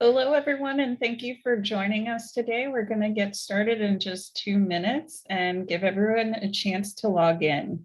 Hello, everyone, and thank you for joining us today. We're going to get started in just 2 minutes and give everyone a chance to log in.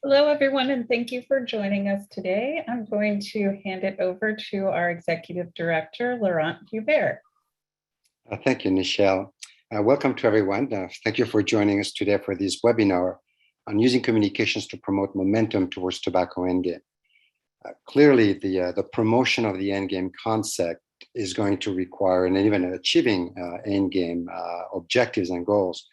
Hello, everyone, and thank you for joining us today. I'm going to hand it over to our Executive Director, Laurent Hubert. Thank you, Nichelle. Welcome to everyone. Thank you for joining us today for this webinar on using communications to promote momentum towards tobacco endgame. Clearly, the promotion of the endgame concept is going to require, and even achieving endgame objectives and goals,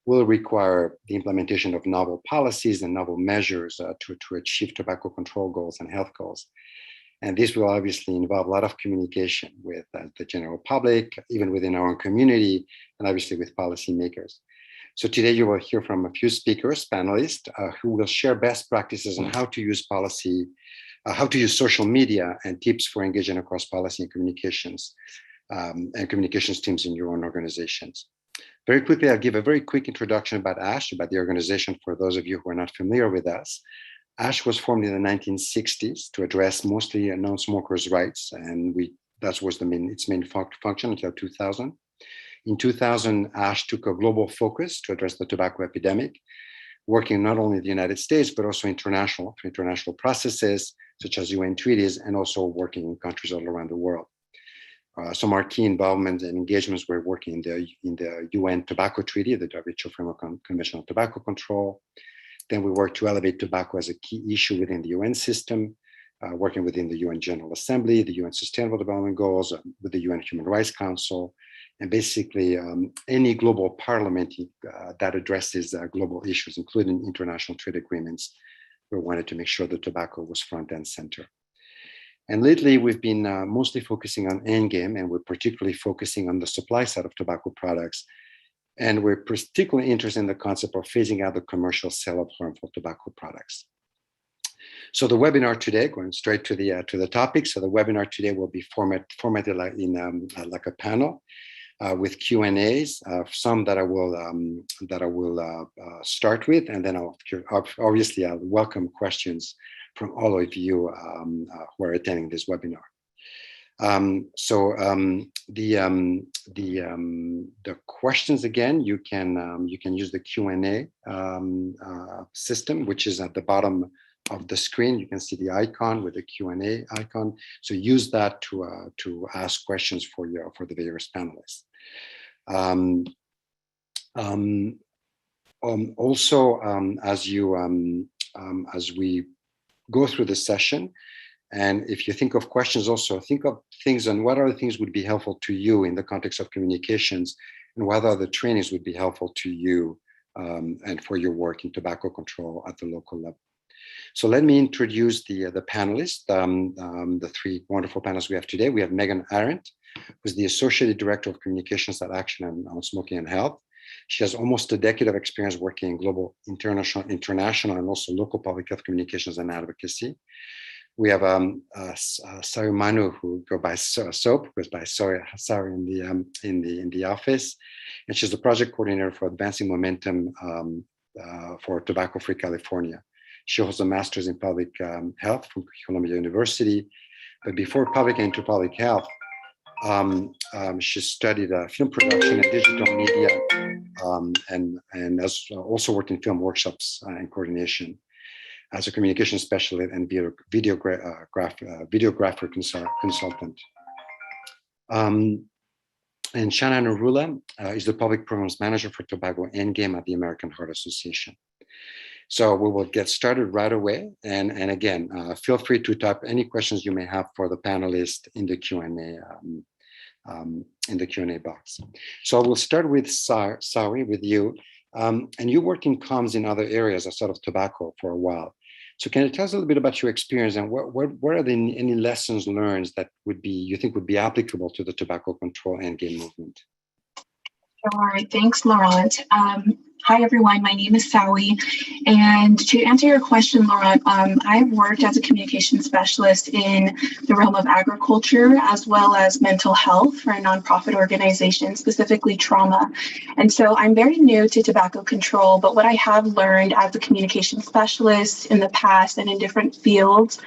will require the implementation of novel policies and novel measures to achieve tobacco control goals and health goals. And this will obviously involve a lot of communication with the general public, even within our own community, and obviously with policymakers. So today you will hear from a few speakers, panelists, who will share best practices on how to use policy, how to use social media, and tips for engaging across policy and communications teams in your own organizations. Very quickly, I'll give a very quick introduction about ASH, about the organization for those of you who are not familiar with us. ASH was formed in the 1960s to address mostly non-smokers' rights, and that was its main function until 2000. In 2000, ASH took a global focus to address the tobacco epidemic, working not only in the United States, but also international processes, such as UN treaties, and also working in countries all around the world. Some of our key involvement and engagements were working in the UN Tobacco Treaty, the WHO Framework Convention on Tobacco Control. Then we worked to elevate tobacco as a key issue within the UN system, working within the UN General Assembly, the UN Sustainable Development Goals, with the UN Human Rights Council, and basically any global parliament that addresses global issues, including international trade agreements. We wanted to make sure that tobacco was front and center. And lately, we've been mostly focusing on endgame, and we're particularly focusing on the supply side of tobacco products. And we're particularly interested in the concept of phasing out the commercial sale of harmful tobacco products. So the webinar today, going straight to the topic. So the webinar today will be formatted like a panel with Q&As, some that I will start with, and then I'll welcome questions from all of you who are attending this webinar. The questions, again, you can use the Q&A system, which is at the bottom of the screen. You can see the icon with the Q&A icon. So use that to ask questions for the various panelists. As we go through the session, and if you think of questions, also think of things on what other things would be helpful to you in the context of communications, and what other trainings would be helpful to you and for your work in tobacco control at the local level. So let me introduce the panelists, the three wonderful panelists we have today. We have Megan Arendt, who's the Associate Director of Communications at Action on Smoking and Health. She has almost a decade of experience working in global, international, and also local public health communications and advocacy. We have Sari Manu, who goes by Sari in the office, and she's the project coordinator for Advancing Momentum for Tobacco-Free California. She holds a master's in public health from Columbia University, but before public and into public health, She studied film production and digital media, and has also worked in film workshops and coordination as a communication specialist and videographer consultant. And Shanna Narula is the public programs manager for Tobacco Endgame at the American Heart Association. So we will get started right away. And again, feel free to type any questions you may have for the panelists in the Q&A box. So we'll start with Sawi, with you. And you worked in comms in other areas outside of tobacco for a while. So can you tell us a little bit about your experience and what are any lessons learned that you think would be applicable to the tobacco control endgame movement? All right, thanks, Laurent. Hi, everyone. My name is Sawi. And to answer your question, Laurent, I've worked as a communication specialist in the realm of agriculture as well as mental health for a nonprofit organization, specifically trauma. And so I'm very new to tobacco control, but what I have learned as a communication specialist in the past and in different fields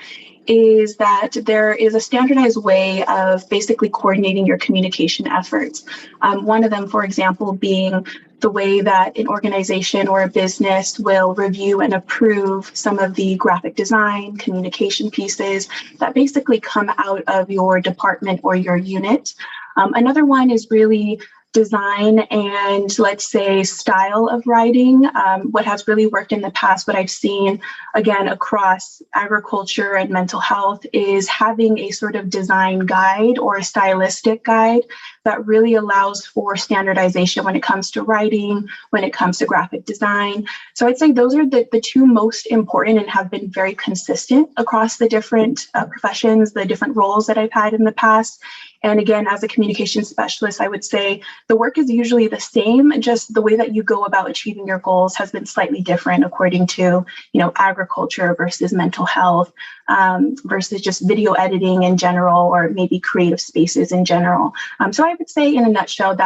is that there is a standardized way of basically coordinating your communication efforts. One of them, for example, being the way that an organization or a business will review and approve some of the graphic design, communication pieces that basically come out of your department or your unit. Another one is really design and, let's say, style of writing. What has really worked in the past, what I've seen, again, across agriculture and mental health, is having a sort of design guide or a stylistic guide that really allows for standardization when it comes to writing, when it comes to graphic design. So I'd say those are the two most important and have been very consistent across the different professions, the different roles that I've had in the past. And again, as a communication specialist, I would say the work is usually the same, just the way that you go about achieving your goals has been slightly different according to, agriculture versus mental health, versus just video editing in general, or maybe creative spaces in general. So I would say in a nutshell,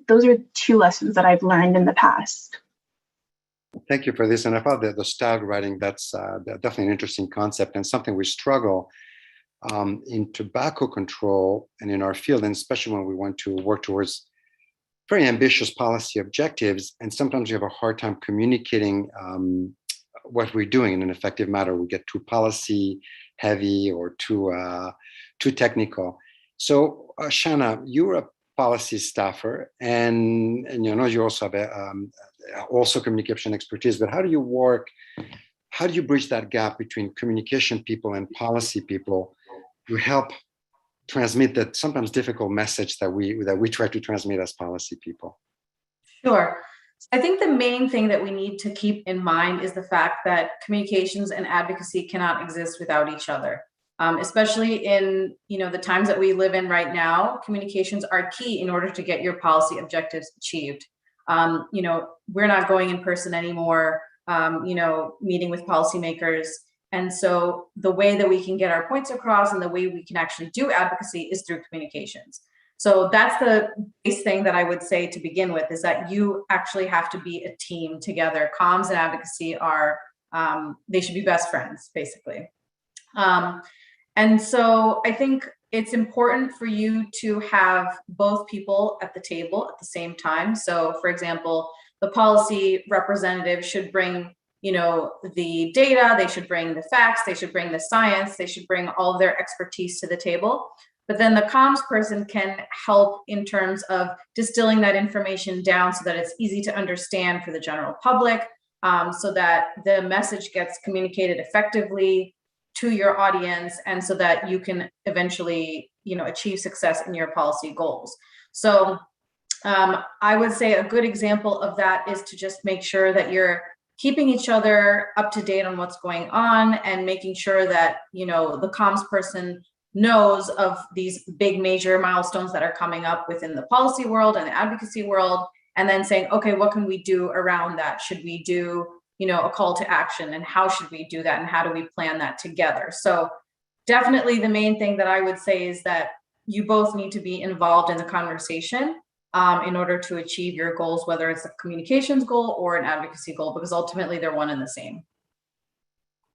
those are two lessons that I've learned in the past. Thank you for this. And I thought that the style writing, that's definitely an interesting concept and something we struggle in tobacco control and in our field, and especially when we want to work towards very ambitious policy objectives. And sometimes we have a hard time communicating what we're doing in an effective manner. We get too policy heavy or too technical. So Shanna, you're a policy staffer, and you also have also communication expertise, but how do you bridge that gap between communication people and policy people to help transmit that sometimes difficult message that we try to transmit as policy people? Sure. I think the main thing that we need to keep in mind is the fact that communications and advocacy cannot exist without each other. Especially in the times that we live in right now, communications are key in order to get your policy objectives achieved. We're not going in person anymore, meeting with policymakers. And so the way that we can get our points across and the way we can actually do advocacy is through communications. So that's the base thing that I would say to begin with, is that you actually have to be a team together. Comms and advocacy they should be best friends, basically. And so I think it's important for you to have both people at the table at the same time. So for example, the policy representative should bring the data, they should bring the facts, they should bring the science, they should bring all of their expertise to the table. But then the comms person can help in terms of distilling that information down so that it's easy to understand for the general public, so that the message gets communicated effectively to your audience, and so that you can eventually, achieve success in your policy goals. So I would say a good example of that is to just make sure that you're keeping each other up to date on what's going on, and making sure that, the comms person knows of these big major milestones that are coming up within the policy world and the advocacy world, and then saying, okay, what can we do around that? Should we do, a call to action, and how should we do that? And how do we plan that together? So definitely the main thing that I would say is that you both need to be involved in the conversation in order to achieve your goals, whether it's a communications goal or an advocacy goal, because ultimately they're one and the same.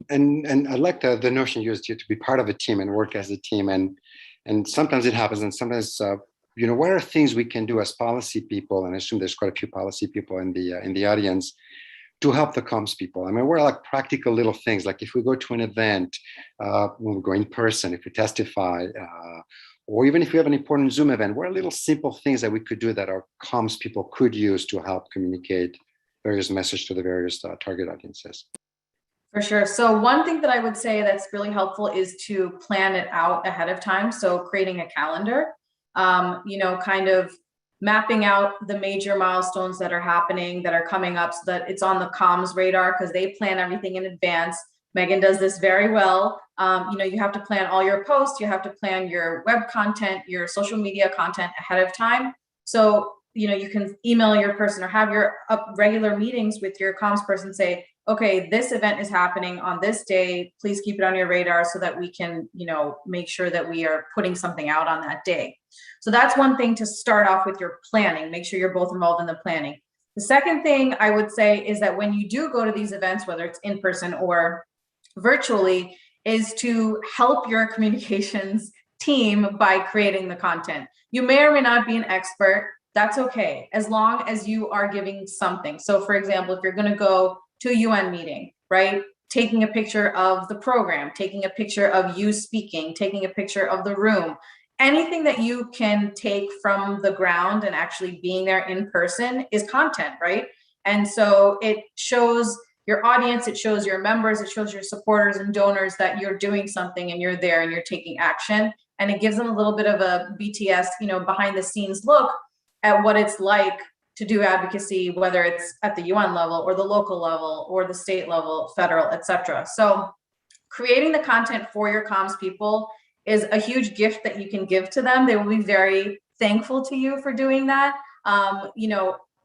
And I like the notion you used here to be part of a team and work as a team. And And sometimes it happens, and sometimes, what are things we can do as policy people? And I assume there's quite a few policy people in the audience to help the comms people. I mean, we're like practical little things, like if we go to an event, when we go in person, if we testify, or even if we have an important Zoom event, what are little simple things that we could do that our comms people could use to help communicate various messages to the various target audiences? For sure. So one thing that I would say that's really helpful is to plan it out ahead of time. So creating a calendar, kind of mapping out the major milestones that are happening, that are coming up, so that it's on the comms radar, because they plan everything in advance. Megan does this very well. You have to plan all your posts, you have to plan your web content, your social media content ahead of time. So, you can email your person or have your regular meetings with your comms person, say, okay, this event is happening on this day. Please keep it on your radar so that we can, make sure that we are putting something out on that day. So that's one thing to start off with your planning. Make sure you're both involved in the planning. The second thing I would say is that when you do go to these events, whether it's in person or virtually, is to help your communications team by creating the content. You may or may not be an expert. That's okay, as long as you are giving something. So for example, if you're going to go to a UN meeting, right? Taking a picture of the program, taking a picture of you speaking, taking a picture of the room, anything that you can take from the ground and actually being there in person is content, right? And so it shows your audience, it shows your members, it shows your supporters and donors that you're doing something and you're there and you're taking action. And it gives them a little bit of a BTS, behind the scenes look at what it's like to do advocacy, whether it's at the UN level or the local level or the state level, federal, etc. So creating the content for your comms people is a huge gift that you can give to them. They will be very thankful to you for doing that.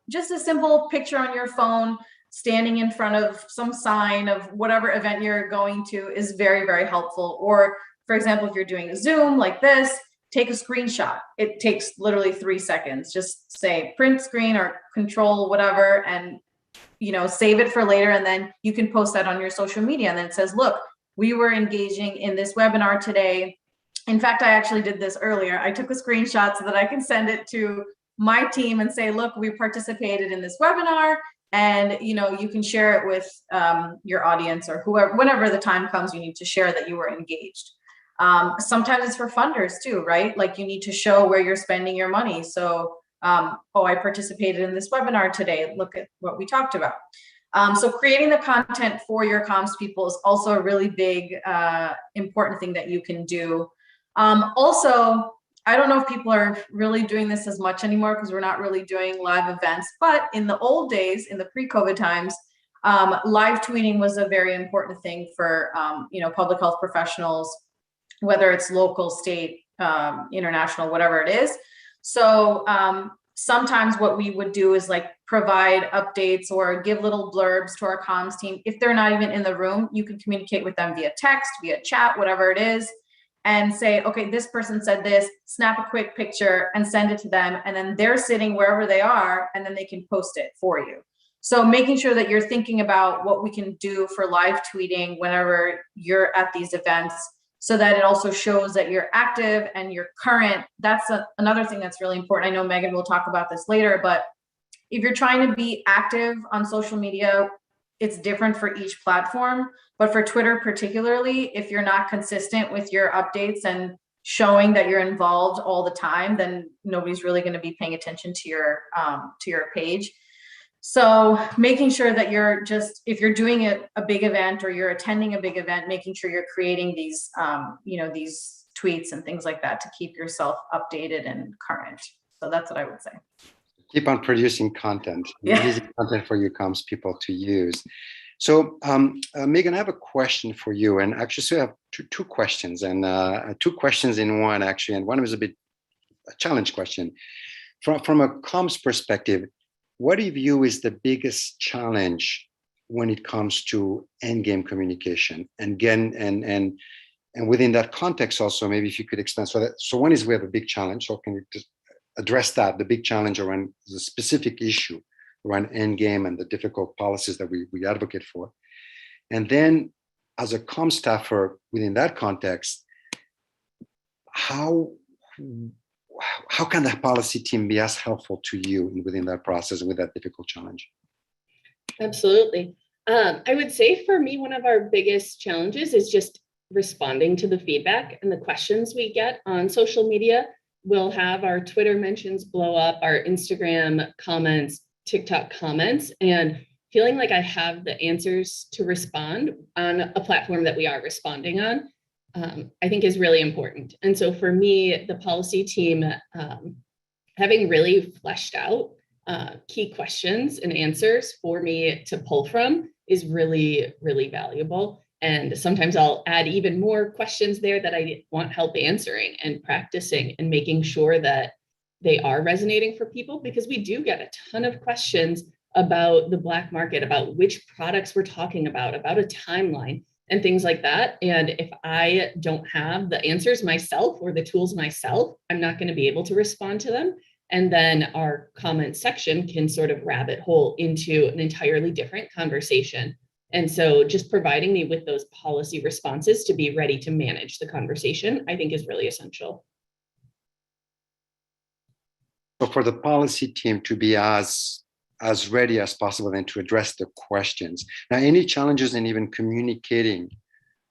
Just a simple picture on your phone, standing in front of some sign of whatever event you're going to is very, very helpful. Or for example, if you're doing a Zoom like this, take a screenshot. It takes literally 3 seconds. Just say print screen or control whatever, and save it for later. And then you can post that on your social media. And then it says, look, we were engaging in this webinar today. In fact, I actually did this earlier. I took a screenshot so that I can send it to my team and say, look, we participated in this webinar. And you can share it with your audience or whoever, whenever the time comes, you need to share that you were engaged. Sometimes it's for funders too, right? Like you need to show where you're spending your money. So, I participated in this webinar today. Look at what we talked about. So creating the content for your comms people is also a really big, important thing that you can do. Also, I don't know if people are really doing this as much anymore because we're not really doing live events, but in the old days, in the pre-COVID times, live tweeting was a very important thing for, public health professionals, whether it's local, state, international, whatever it is. So sometimes what we would do is like provide updates or give little blurbs to our comms team. If they're not even in the room, you can communicate with them via text, via chat, whatever it is, and say, okay, this person said this, snap a quick picture and send it to them. And then they're sitting wherever they are, and then they can post it for you. So making sure that you're thinking about what we can do for live tweeting whenever you're at these events, so that it also shows that you're active and you're current. That's another thing that's really important. I know Megan will talk about this later, but if you're trying to be active on social media, it's different for each platform. But for Twitter particularly, if you're not consistent with your updates and showing that you're involved all the time, then nobody's really going to be paying attention to your page. So making sure that you're just, if you're doing a big event or you're attending a big event, making sure you're creating these, these tweets and things like that to keep yourself updated and current. So that's what I would say. Keep on producing content, Yeah. amazing content for your comms people to use. So Megan, I have a question for you, and actually, so I have two questions, and two questions in one actually, and one was a challenge question. From a comms perspective, what do you view is the biggest challenge when it comes to endgame communication? And again, and within that context also, maybe if you could expand. So one is we have a big challenge. So can you just address that, the big challenge around the specific issue around endgame and the difficult policies that we advocate for? And then as a comm staffer within that context, how can the policy team be as helpful to you within that process with that difficult challenge? Absolutely. I would say for me, one of our biggest challenges is just responding to the feedback and the questions we get on social media. We'll have our Twitter mentions blow up, our Instagram comments, TikTok comments, and feeling like I have the answers to respond on a platform that we are responding on, I think is really important. And so for me, the policy team, having really fleshed out key questions and answers for me to pull from is really, really valuable. And sometimes I'll add even more questions there that I want help answering and practicing and making sure that they are resonating for people, because we do get a ton of questions about the Black market, about which products we're talking about a timeline and things like that. And if I don't have the answers myself or the tools myself, I'm not going to be able to respond to them. And then our comment section can sort of rabbit hole into an entirely different conversation. And so just providing me with those policy responses to be ready to manage the conversation, I think is really essential. So for the policy team to be as ready as possible and to address the questions. Now, any challenges in even communicating?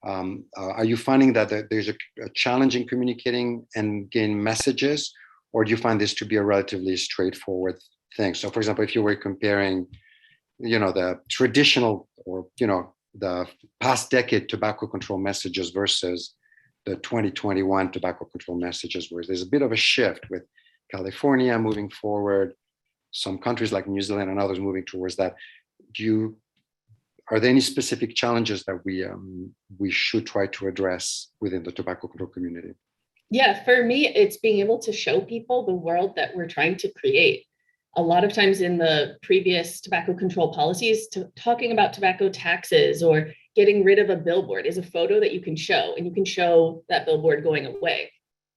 Are you finding that there's a challenge in communicating and gain messages, or do you find this to be a relatively straightforward thing? So, for example, if you were comparing, the traditional or, the past decade tobacco control messages versus the 2021 tobacco control messages, where there's a bit of a shift with California moving forward, some countries like New Zealand and others moving towards that. Are there any specific challenges that we should try to address within the tobacco control community? Yeah, for me, it's being able to show people the world that we're trying to create. A lot of times in the previous tobacco control policies, talking about tobacco taxes or getting rid of a billboard is a photo that you can show, and you can show that billboard going away.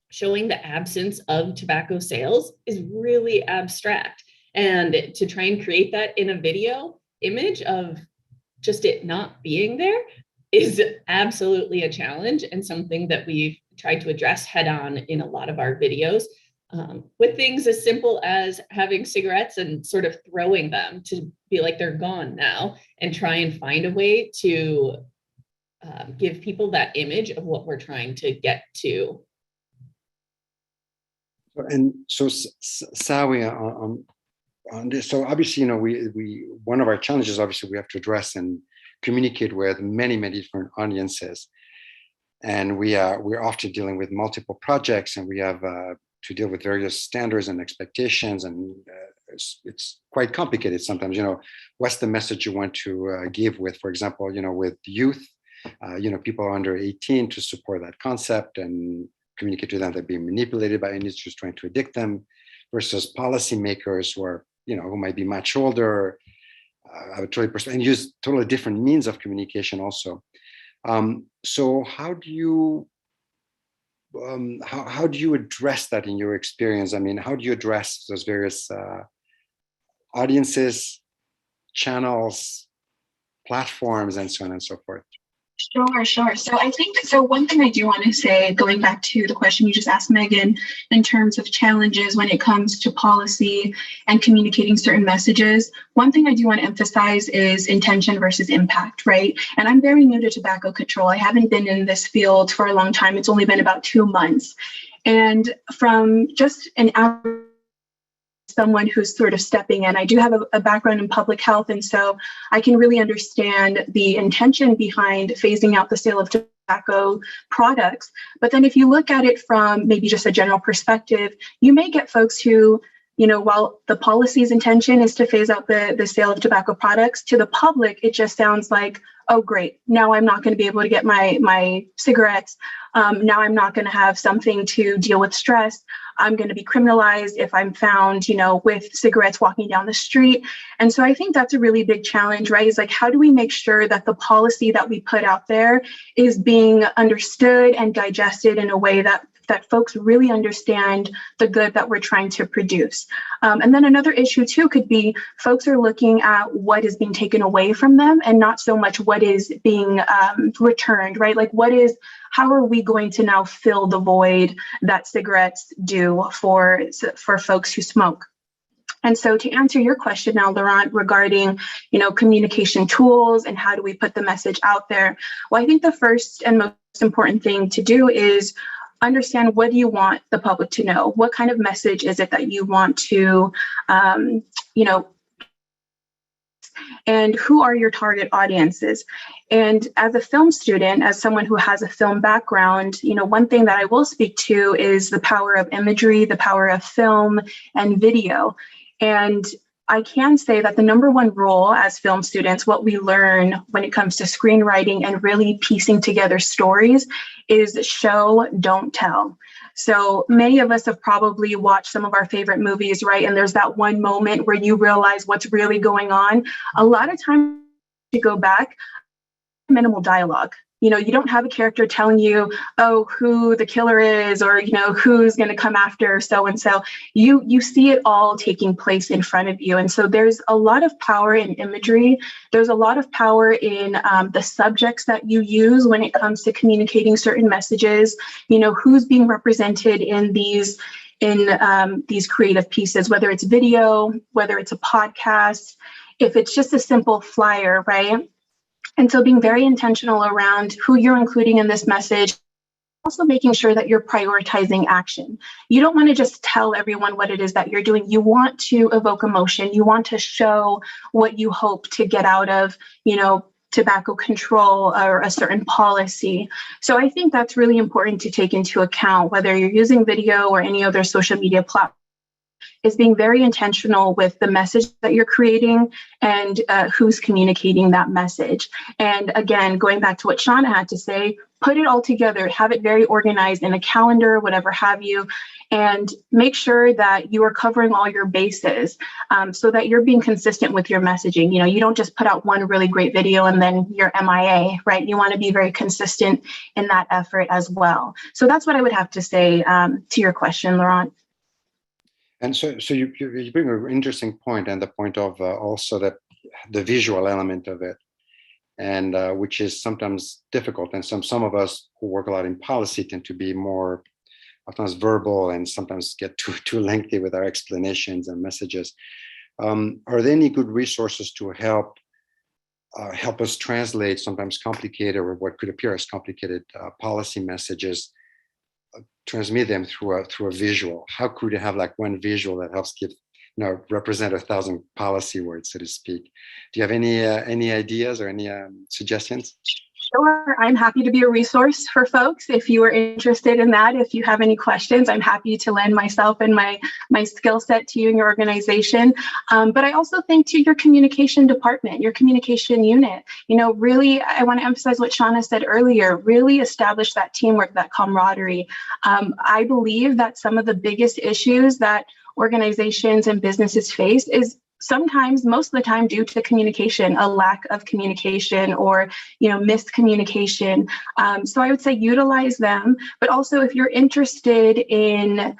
Showing the absence of tobacco sales is really abstract. And to try and create that in a video image of just it not being there is absolutely a challenge, and something that we've tried to address head on in a lot of our videos, with things as simple as having cigarettes and sort of throwing them to be like they're gone now, and try and find a way to give people that image of what we're trying to get to. And so, Sawi, on this, so obviously, we one of our challenges, obviously, we have to address and communicate with many different audiences, and we're often dealing with multiple projects, and we have to deal with various standards and expectations, and it's quite complicated sometimes. What's the message you want to give with, for example, with youth, people under 18, to support that concept and communicate to them that being manipulated by industries trying to addict them, versus policymakers who are, who might be much older, and use totally different means of communication also. So how do you address that in your experience? I mean, how do you address those various audiences, channels, platforms, and so on and so forth? Sure. So I think, one thing I do want to say, going back to the question you just asked, Megan, in terms of challenges when it comes to policy and communicating certain messages, one thing I do want to emphasize is intention versus impact, right? And I'm very new to tobacco control. I haven't been in this field for a long time. It's only been about 2 months. And from just an average someone who's sort of stepping in. I do have a background in public health, and so I can really understand the intention behind phasing out the sale of tobacco products. But then if you look at it from maybe just a general perspective, you may get folks who, while the policy's intention is to phase out the sale of tobacco products, to the public, it just sounds like, oh, great, now I'm not going to be able to get my cigarettes. Now I'm not going to have something to deal with stress. I'm going to be criminalized if I'm found, with cigarettes walking down the street. And so I think that's a really big challenge, right? Is like, how do we make sure that the policy that we put out there is being understood and digested in a way that that folks really understand the good that we're trying to produce. And then another issue too could be folks are looking at what is being taken away from them and not so much what is being returned, right? Like how are we going to now fill the void that cigarettes do for folks who smoke? And so to answer your question now, Laurent, regarding, communication tools and how do we put the message out there? Well, I think the first and most important thing to do is understand, what do you want the public to know? What kind of message is it that you want to, and who are your target audiences? And as a film student, as someone who has a film background, one thing that I will speak to is the power of imagery, the power of film and video. And I can say that the number one rule as film students, what we learn when it comes to screenwriting and really piecing together stories, is show, don't tell. So many of us have probably watched some of our favorite movies, right? And there's that one moment where you realize what's really going on. A lot of times you go back, minimal dialogue. You don't have a character telling you, who the killer is, or, who's going to come after so-and-so. You see it all taking place in front of you. And so there's a lot of power in imagery. There's a lot of power in the subjects that you use when it comes to communicating certain messages, who's being represented in these creative pieces, whether it's video, whether it's a podcast, if it's just a simple flyer, right? And so being very intentional around who you're including in this message, also making sure that you're prioritizing action. You don't want to just tell everyone what it is that you're doing. You want to evoke emotion. You want to show what you hope to get out of, tobacco control or a certain policy. So I think that's really important to take into account, whether you're using video or any other social media platform, is being very intentional with the message that you're creating and who's communicating that message. And again, going back to what Shauna had to say, put it all together, have it very organized in a calendar, whatever have you, and make sure that you are covering all your bases so that you're being consistent with your messaging. You don't just put out one really great video and then you're MIA, right? You want to be very consistent in that effort as well. So that's what I would have to say to your question, Laurent. And so you bring an interesting point, and the point of also the visual element of it, and which is sometimes difficult. And some of us who work a lot in policy tend to be more sometimes verbal and sometimes get too lengthy with our explanations and messages. Are there any good resources to help us translate sometimes complicated or what could appear as complicated policy messages? Transmit them through a visual? How could you have like one visual that helps represent 1,000 policy words, so to speak? Do you have any ideas or any suggestions? Sure, I'm happy to be a resource for folks. If you are interested in that, if you have any questions, I'm happy to lend myself and my skill set to you and your organization. But I also think to your communication department, your communication unit, really, I want to emphasize what Shauna said earlier, really establish that teamwork, that camaraderie. I believe that some of the biggest issues that organizations and businesses face is sometimes, most of the time, due to communication, a lack of communication or, miscommunication. So I would say utilize them, but also if you're interested in,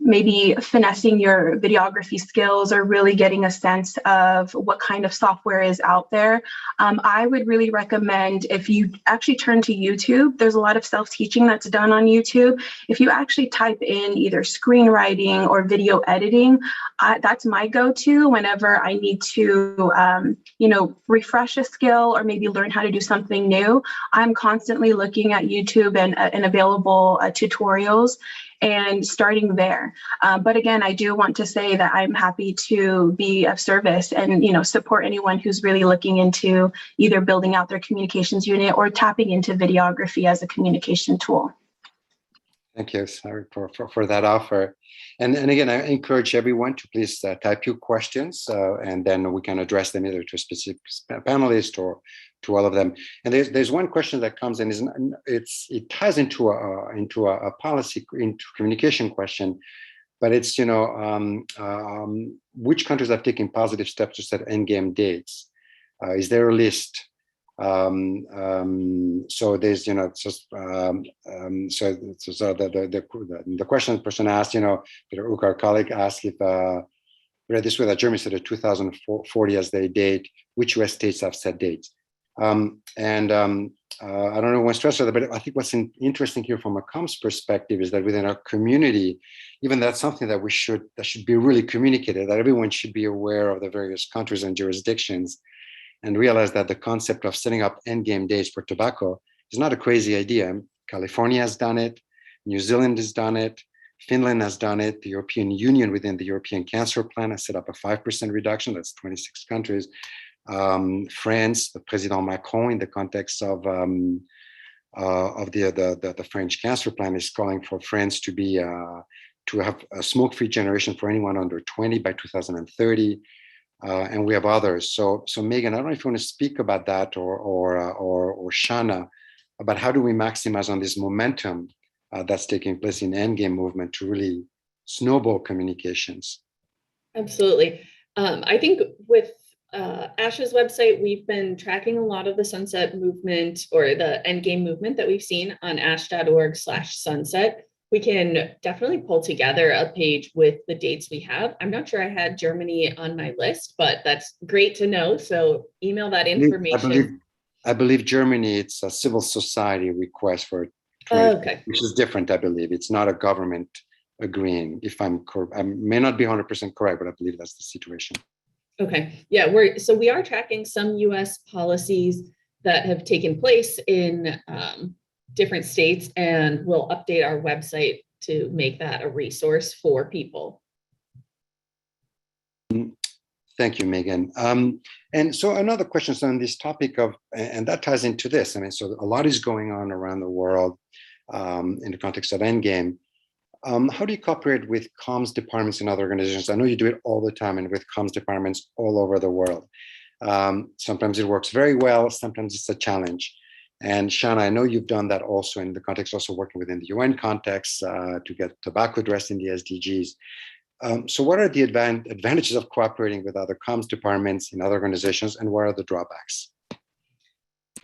maybe finessing your videography skills or really getting a sense of what kind of software is out there, I would really recommend if you actually turn to YouTube. There's a lot of self-teaching that's done on YouTube. If you actually type in either screenwriting or video editing, that's my go-to whenever I need to, refresh a skill or maybe learn how to do something new. I'm constantly looking at YouTube and available tutorials and starting there. But again, I do want to say that I'm happy to be of service and, support anyone who's really looking into either building out their communications unit or tapping into videography as a communication tool. Thank you, Sari, for that offer. And again, I encourage everyone to please type your questions and then we can address them either to a specific panelist or to all of them. And there's one question that comes in, it ties into a policy, into communication question, but it's, which countries have taken positive steps to set endgame dates? Is there a list? So there's, it's just, so the question the person asked, Peter Ook, our colleague, asked if, read this way, that Germany set a 2040 as their date, which US states have set dates. I don't know when stress that, but I think what's interesting here from a comms perspective is that within our community, even that's something that should be really communicated, that everyone should be aware of the various countries and jurisdictions and realize that the concept of setting up endgame dates for tobacco is not a crazy idea. California has done it, New Zealand has done it, Finland has done it, the European Union within the European Cancer Plan has set up a 5% reduction, that's 26 countries. France, the President Macron, in the context of the French Cancer Plan, is calling for France to be to have a smoke-free generation for anyone under 20 by 2030, and we have others. So Megan, I don't know if you want to speak about that, or Shana, about how do we maximize on this momentum that's taking place in Endgame movement to really snowball communications. Absolutely. I think with ASH's website, we've been tracking a lot of the sunset movement or the endgame movement that we've seen on ash.org/sunset. We can definitely pull together a page with the dates we have. I'm not sure I had Germany on my list, but that's great to know. So email that information. I believe Germany, it's a civil society request for okay. Which is different, I believe. It's not a government agreeing. If I'm correct, I may not be 100% correct, but I believe that's the situation. Okay. Yeah, we are tracking some US policies that have taken place in different states, and we'll update our website to make that a resource for people. Thank you, Megan. And so another question on this topic of, and that ties into this. I mean, so a lot is going on around the world in the context of Endgame. How do you cooperate with comms departments in other organizations? I know you do it all the time and with comms departments all over the world. Sometimes it works very well, sometimes it's a challenge. And Shana, I know you've done that also in the context, also working within the UN context to get tobacco addressed in the SDGs. So what are the advantages of cooperating with other comms departments in other organizations, and what are the drawbacks?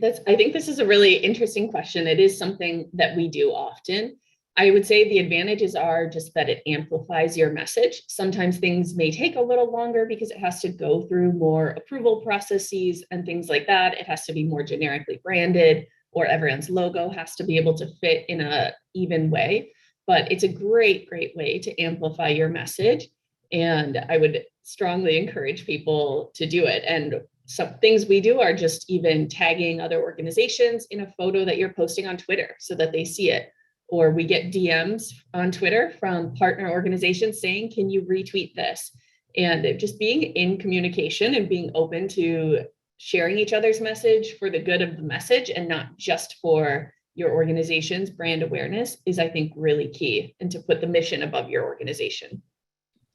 I think this is a really interesting question. It is something that we do often. I would say the advantages are just that it amplifies your message. Sometimes things may take a little longer because it has to go through more approval processes and things like that. It has to be more generically branded, or everyone's logo has to be able to fit in an even way. But it's a great, great way to amplify your message. And I would strongly encourage people to do it. And some things we do are just even tagging other organizations in a photo that you're posting on Twitter so that they see it. Or we get DMs on Twitter from partner organizations saying, can you retweet this? And just being in communication and being open to sharing each other's message for the good of the message and not just for your organization's brand awareness is, I think, really key, and to put the mission above your organization.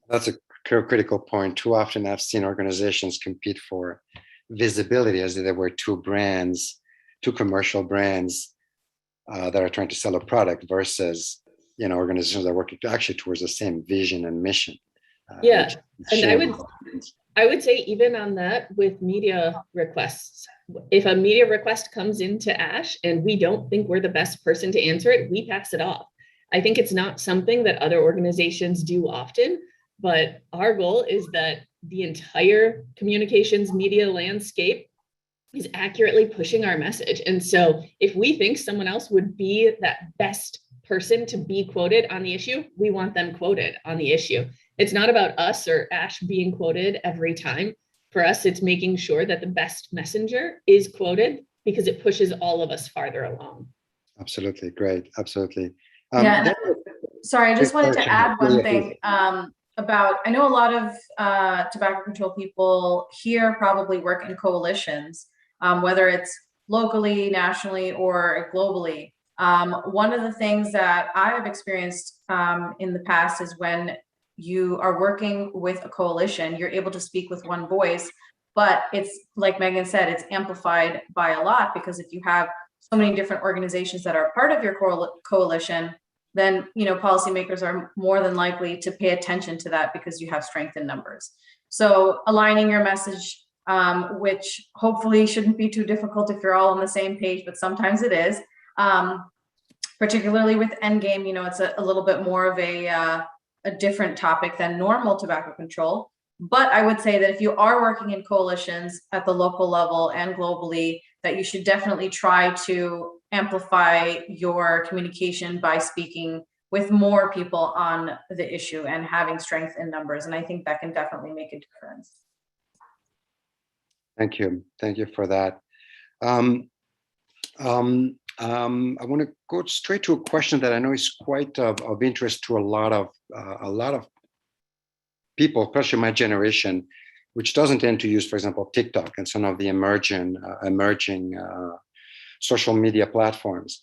That's a critical point. Too often I've seen organizations compete for visibility as if there were two commercial brands that are trying to sell a product versus, organizations that are working actually towards the same vision and mission. Yeah, and I would say even on that with media requests, if a media request comes into ASH and we don't think we're the best person to answer it, we pass it off. I think it's not something that other organizations do often, but our goal is that the entire communications media landscape is accurately pushing our message. And so if we think someone else would be that best person to be quoted on the issue, we want them quoted on the issue. It's not about us or ASH being quoted every time. For us, it's making sure that the best messenger is quoted because it pushes all of us farther along. Absolutely. Great. Absolutely. Sorry, I just wanted to add one thing about, I know a lot of tobacco control people here probably work in coalitions, whether it's locally, nationally, or globally. One of the things that I have experienced in the past is when you are working with a coalition, you're able to speak with one voice, but it's like Megan said, it's amplified by a lot, because if you have so many different organizations that are part of your coalition, then policymakers are more than likely to pay attention to that because you have strength in numbers. So aligning your message which hopefully shouldn't be too difficult if you're all on the same page, but sometimes it is. Particularly with Endgame, you know, it's a little bit more of a different topic than normal tobacco control. But I would say that if you are working in coalitions at the local level and globally, that you should definitely try to amplify your communication by speaking with more people on the issue and having strength in numbers. And I think that can definitely make a difference. Thank you. Thank you for that. I want to go straight to a question that I know is quite of interest to a lot of people, especially my generation, which doesn't tend to use, for example, TikTok and some of the emerging social media platforms.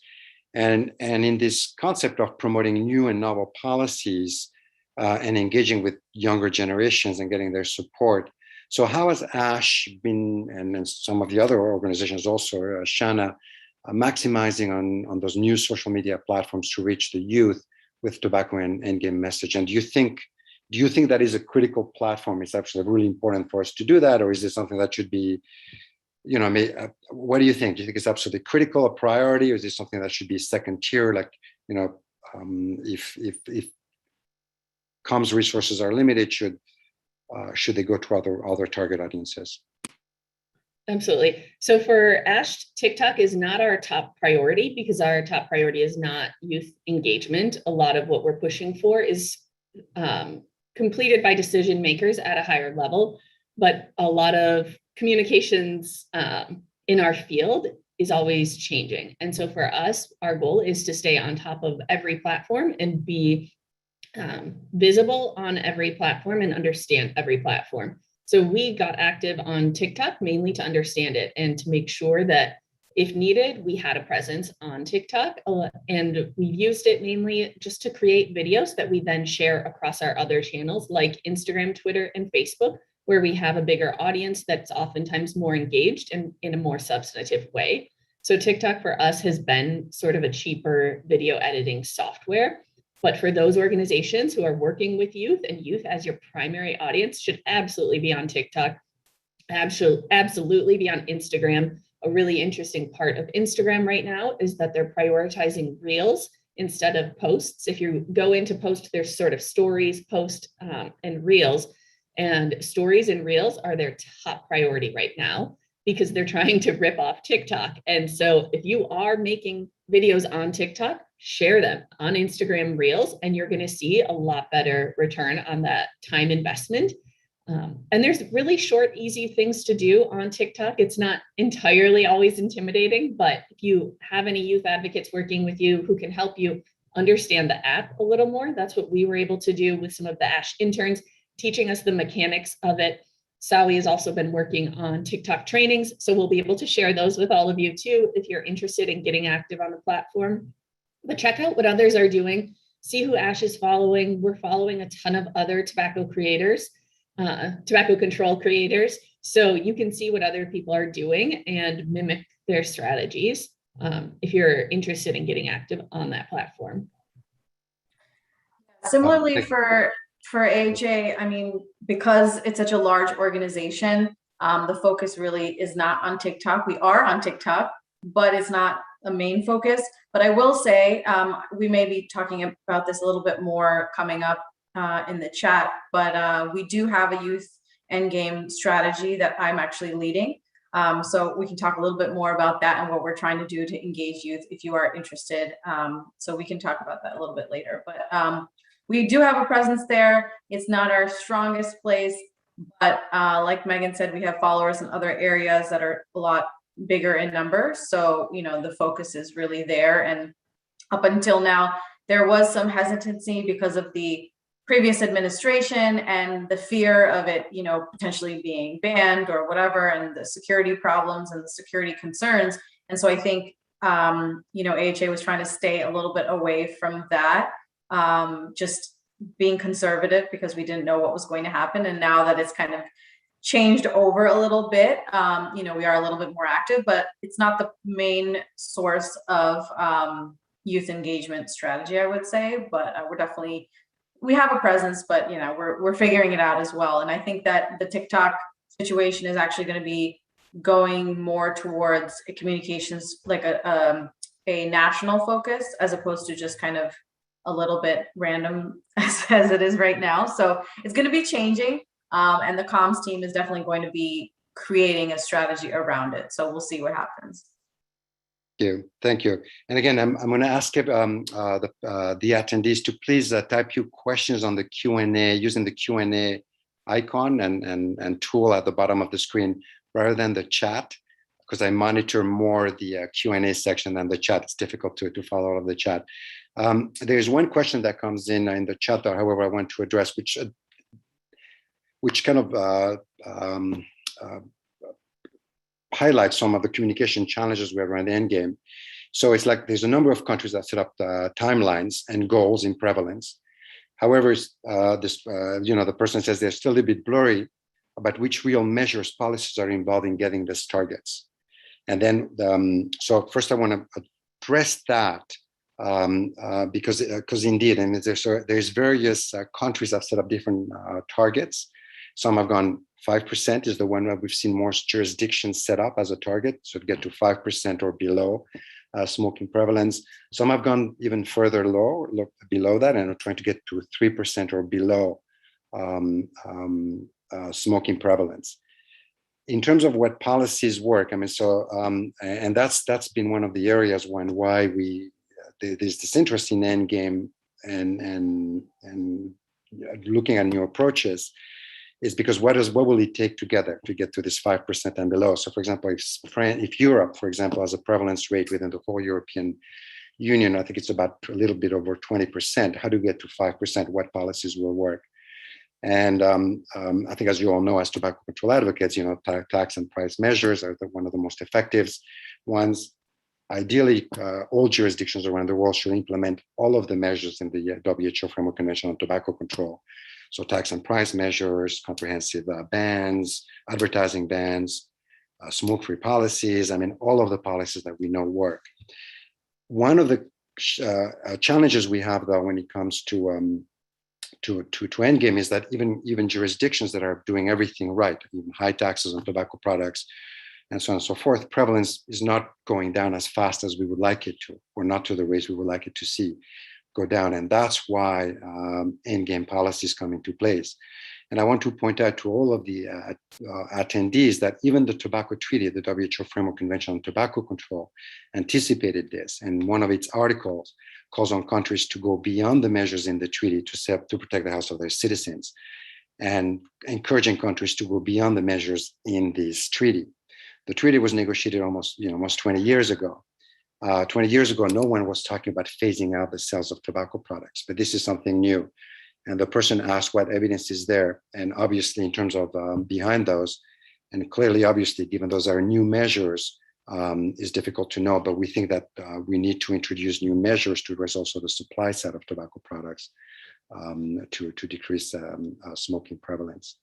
And in this concept of promoting new and novel policies and engaging with younger generations and getting their support. So how has ASH been, and some of the other organizations also, Shana, maximizing on those new social media platforms to reach the youth with tobacco and Endgame message? And do you think that is a critical platform? It's actually really important for us to do that, or is it something that should be, you know, what do you think? Do you think it's absolutely critical, a priority, or is it something that should be second tier? Like, you know, if comms resources are limited, should they go to other target audiences? Absolutely. So for ASH, TikTok is not our top priority because our top priority is not youth engagement. A lot of what we're pushing for is completed by decision makers at a higher level, but a lot of communications in our field is always changing. And so for us, our goal is to stay on top of every platform and be visible on every platform and understand every platform. So we got active on TikTok mainly to understand it and to make sure that if needed, we had a presence on TikTok, and we've used it mainly just to create videos that we then share across our other channels like Instagram, Twitter, and Facebook, where we have a bigger audience that's oftentimes more engaged and in a more substantive way. So TikTok for us has been sort of a cheaper video editing software. But for those organizations who are working with youth and youth as your primary audience should absolutely be on TikTok, absolutely be on Instagram. A really interesting part of Instagram right now is that they're prioritizing reels instead of posts. If you go into post, there's sort of stories, post, and reels. And stories and reels are their top priority right now because they're trying to rip off TikTok. And so if you are making videos on TikTok, share them on Instagram Reels, and you're going to see a lot better return on that time investment. And there's really short, easy things to do on TikTok. It's not entirely always intimidating, but if you have any youth advocates working with you who can help you understand the app a little more, that's what we were able to do with some of the ASH interns, teaching us the mechanics of it. Sawi has also been working on TikTok trainings, so we'll be able to share those with all of you too if you're interested in getting active on the platform. But check out what others are doing. See who ASH is following. We're following a ton of other tobacco creators, tobacco control creators. So you can see what other people are doing and mimic their strategies if you're interested in getting active on that platform. Similarly for AHA, I mean, because it's such a large organization, the focus really is not on TikTok. We are on TikTok, but it's not a main focus. But I will say, we may be talking about this a little bit more coming up in the chat, but we do have a youth endgame strategy that I'm actually leading. So we can talk a little bit more about that and what we're trying to do to engage youth if you are interested. So we can talk about that a little bit later. But we do have a presence there. It's not our strongest place, but like Megan said, we have followers in other areas that are a lot bigger in numbers. So, you know, the focus is really there. And up until now, there was some hesitancy because of the previous administration and the fear of it, you know, potentially being banned or whatever, and the security problems and the security concerns. And so I think, you know, AHA was trying to stay a little bit away from that, just being conservative because we didn't know what was going to happen. And now that it's kind of changed over a little bit, you know, we are a little bit more active, but it's not the main source of youth engagement strategy, I would say. But we're definitely, we have a presence, but you know, we're figuring it out as well. And I think that the TikTok situation is actually going to be going more towards a communications, like a national focus, as opposed to just kind of a little bit random as it is right now. So it's going to be changing, and the comms team is definitely going to be creating a strategy around it. So we'll see what happens. Thank you. And again, I'm going to ask the attendees to please type your questions on the Q&A using the Q&A icon and tool at the bottom of the screen rather than the chat, because I monitor more the Q&A section than the chat. It's difficult to follow all of the chat. There's one question that comes in the chat, however, I want to address, which kind of highlights some of the communication challenges we have around Endgame. So it's like there's a number of countries that set up timelines and goals in prevalence. However, the person says they're still a bit blurry about which real measures policies are involved in getting these targets. And then, so first I want to address that because indeed, and there's various countries that have set up different targets. Some have gone 5% is the one that we've seen most jurisdictions set up as a target, so to get to 5% or below smoking prevalence. Some have gone even further below that and are trying to get to 3% or below smoking prevalence. In terms of what policies work, I mean, so and that's been one of the areas why there's this interest in Endgame and looking at new approaches. Is because what will it take together to get to this 5% and below? So, for example, if Europe, for example, has a prevalence rate within the whole European Union, I think it's about a little bit over 20%. How do we get to 5%? What policies will work? And I think, as you all know, as tobacco control advocates, tax and price measures are one of the most effective ones. Ideally, all jurisdictions around the world should implement all of the measures in the WHO Framework Convention on Tobacco Control. So tax and price measures, comprehensive bans, advertising bans, smoke-free policies. I mean, all of the policies that we know work. One of the challenges we have, though, when it comes to Endgame is that even jurisdictions that are doing everything right, even high taxes on tobacco products, and so on and so forth, prevalence is not going down as fast as we would like it to, or not to the rates we would like it to see go down. And that's why Endgame policies come into place. And I want to point out to all of the attendees that even the Tobacco Treaty, the WHO Framework Convention on Tobacco Control, anticipated this. And one of its articles calls on countries to go beyond the measures in the treaty to protect the health of their citizens, and encouraging countries to go beyond the measures in this treaty. The treaty was negotiated almost 20 years ago. 20 years ago, no one was talking about phasing out the sales of tobacco products, but this is something new. And the person asked what evidence is there. And obviously, in terms of behind those, and clearly, obviously, given those are new measures, is difficult to know. But we think that we need to introduce new measures to address also the supply side of tobacco products to decrease smoking prevalence.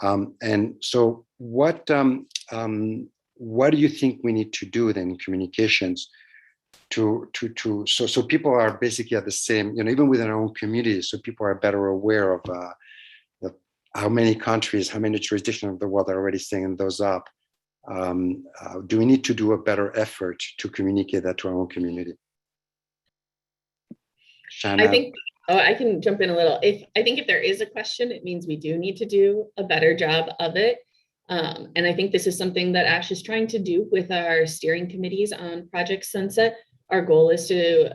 And so, what do you think we need to do then in communications so people are basically at the same, even within our own communities, so people are better aware of how many countries, how many jurisdictions of the world are already setting those up? Do we need to do a better effort to communicate that to our own community? Shanna? I think, I can jump in a little. I think if there is a question, it means we do need to do a better job of it. And I think this is something that Ash is trying to do with our steering committees on Project Sunset. Our goal is to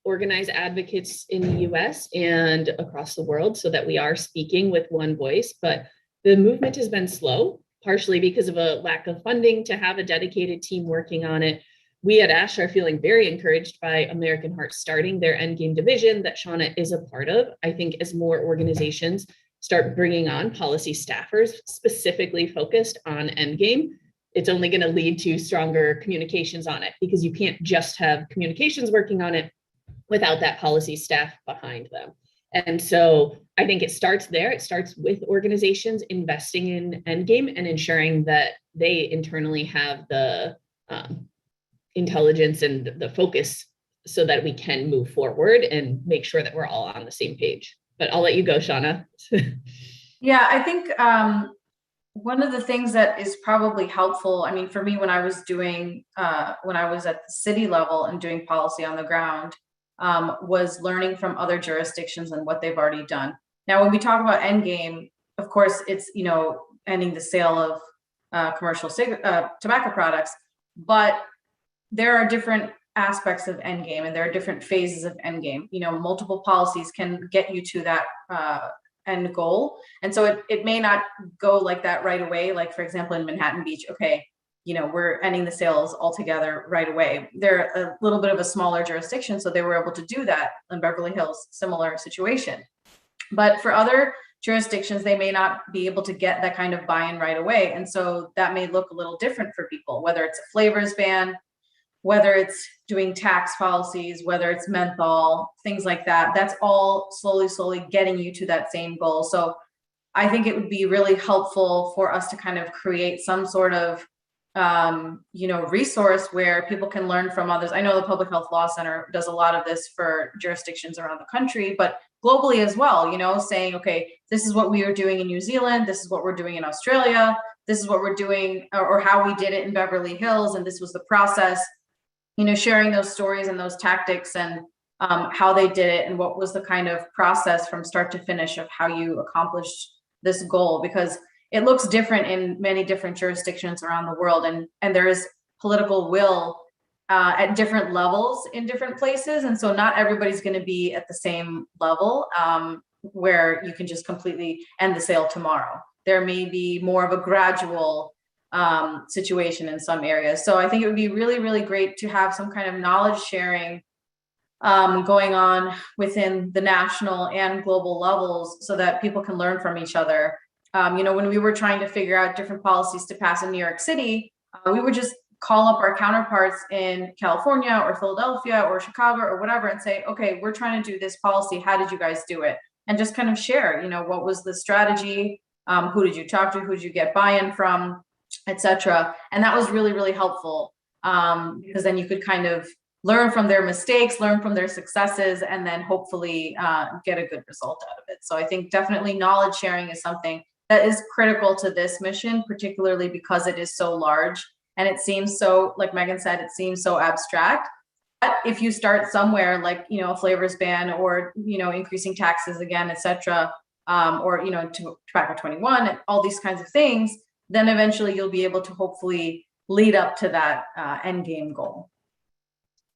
organize advocates in the US and across the world so that we are speaking with one voice. But the movement has been slow, partially because of a lack of funding to have a dedicated team working on it. We at ASH are feeling very encouraged by American Heart starting their Endgame division that Shauna is a part of. I think as more organizations start bringing on policy staffers specifically focused on Endgame, it's only going to lead to stronger communications on it, because you can't just have communications working on it without that policy staff behind them. And so I think it starts there. It starts with organizations investing in Endgame and ensuring that they internally have the intelligence and the focus so that we can move forward and make sure that we're all on the same page. But I'll let you go, Shauna. Yeah, I think one of the things that is probably helpful, I mean, for me, when I was at the city level and doing policy on the ground, was learning from other jurisdictions and what they've already done. Now, when we talk about Endgame, of course, it's, ending the sale of commercial tobacco products, but there are different aspects of Endgame and there are different phases of Endgame. Multiple policies can get you to that end goal. And so it may not go like that right away. Like, for example, in Manhattan Beach, okay, we're ending the sales altogether right away. They're a little bit of a smaller jurisdiction, so they were able to do that. In Beverly Hills, similar situation. But for other jurisdictions, they may not be able to get that kind of buy-in right away. And so that may look a little different for people, whether it's a flavors ban, whether it's doing tax policies, whether it's menthol, things like that. That's all slowly getting you to that same goal. So I think it would be really helpful for us to kind of create some sort of resource where people can learn from others. I know the Public Health Law Center does a lot of this for jurisdictions around the country, but globally as well, saying, okay, this is what we are doing in New Zealand, this is what we're doing in Australia, this is what we're doing, or how we did it in Beverly Hills, and this was the process, sharing those stories and those tactics and how they did it and what was the kind of process from start to finish of how you accomplished this goal, because it looks different in many different jurisdictions around the world, and there is political will at different levels in different places, and so not everybody's going to be at the same level where you can just completely end the sale tomorrow. There may be more of a gradual situation in some areas. So I think it would be really, really great to have some kind of knowledge sharing going on within the national and global levels so that people can learn from each other. When we were trying to figure out different policies to pass in New York City, we would just call up our counterparts in California or Philadelphia or Chicago or whatever and say, okay, we're trying to do this policy. How did you guys do it? And just kind of share, what was the strategy? Who did you talk to? Who did you get buy-in from, etc. And that was really, really helpful because then you could kind of learn from their mistakes, learn from their successes, and then hopefully get a good result out of it. So I think definitely knowledge sharing is something that is critical to this mission, particularly because it is so large. And it seems so, like Megan said, it seems so abstract. But if you start somewhere like, a flavors ban or, increasing taxes again, et cetera, or, tobacco 21, all these kinds of things, then eventually you'll be able to hopefully lead up to that end game goal.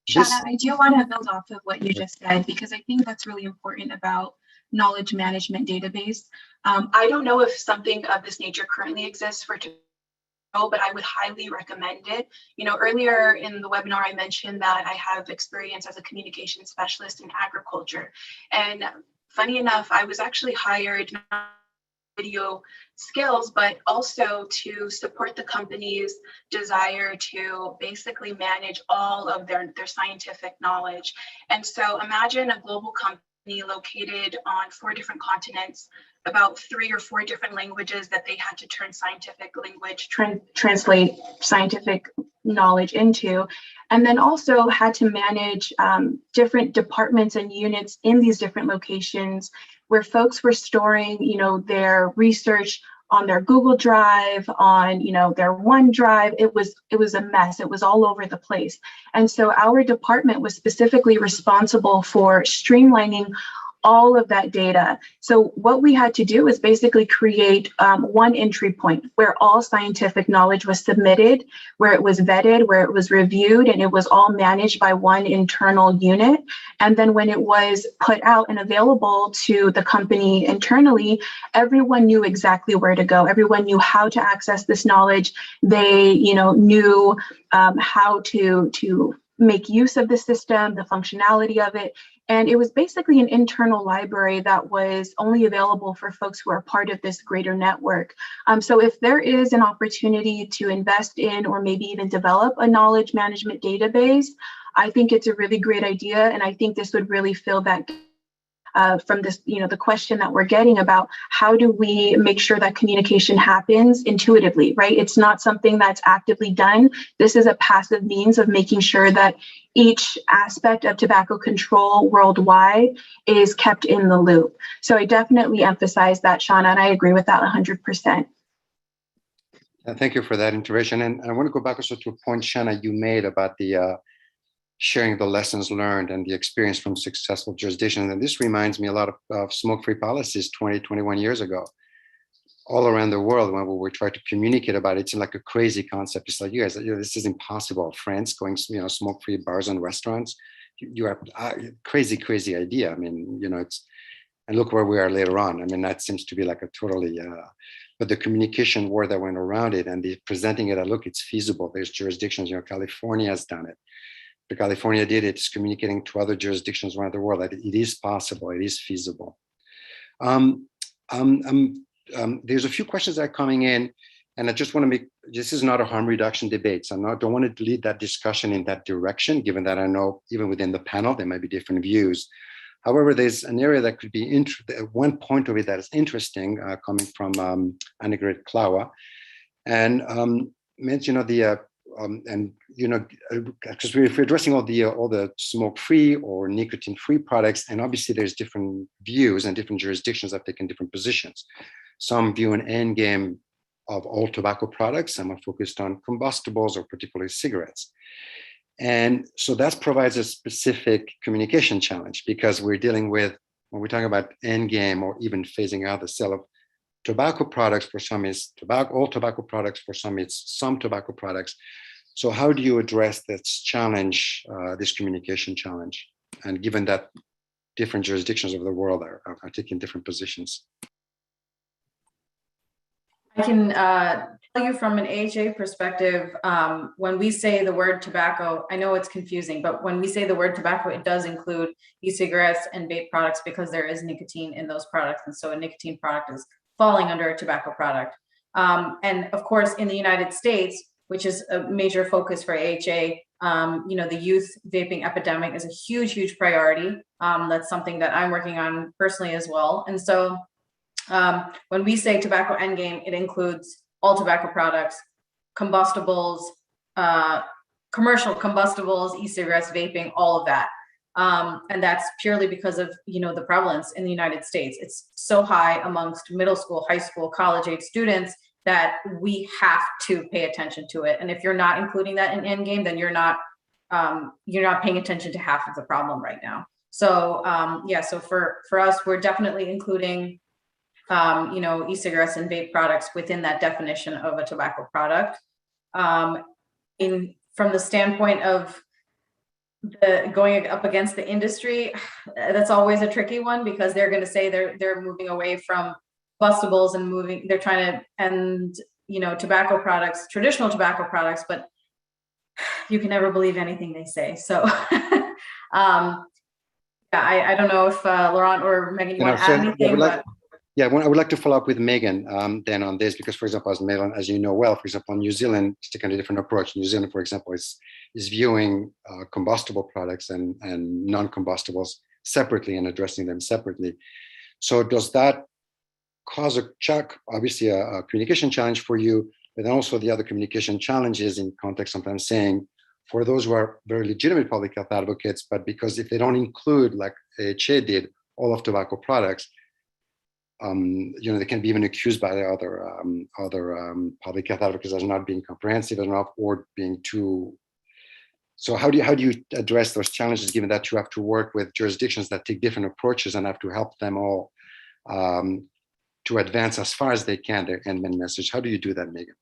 Shauna, I do want to build off of what you just said, because I think that's really important about knowledge management database. I don't know if something of this nature currently exists for but I would highly recommend it. Earlier in the webinar, I mentioned that I have experience as a communication specialist in agriculture. And funny enough, I was actually hired not video skills, but also to support the company's desire to basically manage all of their scientific knowledge. And so imagine a global company located on 4 different continents, about 3 or 4 different languages that they had to turn scientific language, translate scientific knowledge into, and then also had to manage different departments and units in these different locations where folks were storing, their research on their Google Drive, on, their OneDrive. It was a mess. It was all over the place. And so our department was specifically responsible for streamlining all of that data. So what we had to do is basically create one entry point where all scientific knowledge was submitted, where it was vetted, where it was reviewed, and it was all managed by one internal unit. And then when it was put out and available to the company internally, everyone knew exactly where to go. Everyone knew how to access this knowledge. They, knew how to make use of the system, the functionality of it. And it was basically an internal library that was only available for folks who are part of this greater network. So if there is an opportunity to invest in or maybe even develop a knowledge management database, I think it's a really great idea. And I think this would really fill that from this, the question that we're getting about how do we make sure that communication happens intuitively, right? It's not something that's actively done. This is a passive means of making sure that each aspect of tobacco control worldwide is kept in the loop. So I definitely emphasize that, Shauna, and I agree with that 100%. Thank you for that intervention. And I want to go back also to a point, Shanna, you made about the sharing the lessons learned and the experience from successful jurisdictions. And this reminds me a lot of smoke-free policies 20, 21 years ago. All around the world, when we were trying to communicate about it, it's like a crazy concept. It's like, you guys, this is impossible. France going, smoke-free bars and restaurants. You have crazy, crazy idea. I mean, it's, and look where we are later on. I mean, that seems to be like a totally, but the communication war that went around it and the presenting it, look, it's feasible. There's jurisdictions, California has done it. The California did it. It's communicating to other jurisdictions around the world that it is possible, it is feasible. There's a few questions that are coming in, and I just want to make, this is not a harm reduction debate. So I don't want to lead that discussion in that direction, given that I know even within the panel, there might be different views. However, there's an area that could be, one point of it that is interesting, coming from Annegret Klawa, and mention because if we're addressing all the smoke-free or nicotine-free products, and obviously there's different views and different jurisdictions have taken different positions. Some view an end game of all tobacco products. Some are focused on combustibles or particularly cigarettes. And so that provides a specific communication challenge, because we're dealing with, when we're talking about end game or even phasing out the sale of tobacco products, for some is all tobacco products, for some it's some tobacco products. So how do you address this challenge, this communication challenge? And given that different jurisdictions of the world are taking different positions. I can tell you from an AHA perspective, when we say the word tobacco, I know it's confusing, but when we say the word tobacco, it does include e-cigarettes and vape products, because there is nicotine in those products. And so a nicotine product is falling under a tobacco product. And of course, in the United States, which is a major focus for AHA, the youth vaping epidemic is a huge, huge priority. That's something that I'm working on personally as well. And so when we say tobacco endgame, it includes all tobacco products, combustibles, commercial combustibles, e-cigarettes, vaping, all of that. And that's purely because of, the prevalence in the United States. It's so high amongst middle school, high school, college age students that we have to pay attention to it. And if you're not including that in endgame, then you're not paying attention to half of the problem right now. So so for us, we're definitely including e-cigarettes and vape products within that definition of a tobacco product. From the standpoint of going up against the industry, that's always a tricky one, because they're going to say they're moving away from combustibles and they're trying to end, tobacco products, traditional tobacco products, but you can never believe anything they say. So I don't know if Laurent or Megan, you want to add anything? I would like to follow up with Megan then on this, because, for example, as you know well, for example, New Zealand is taking a different approach. New Zealand, for example, is viewing combustible products and non-combustibles separately and addressing them separately. So does that cause obviously a communication challenge for you, but then also the other communication challenges in context, sometimes saying, for those who are very legitimate public health advocates, but because if they don't include, like AHA did, all of tobacco products, they can be even accused by the other public health advocates as not being comprehensive enough or being too. So how do you address those challenges, given that you have to work with jurisdictions that take different approaches and have to help them all to advance as far as they can their end message? How do you do that, Megan?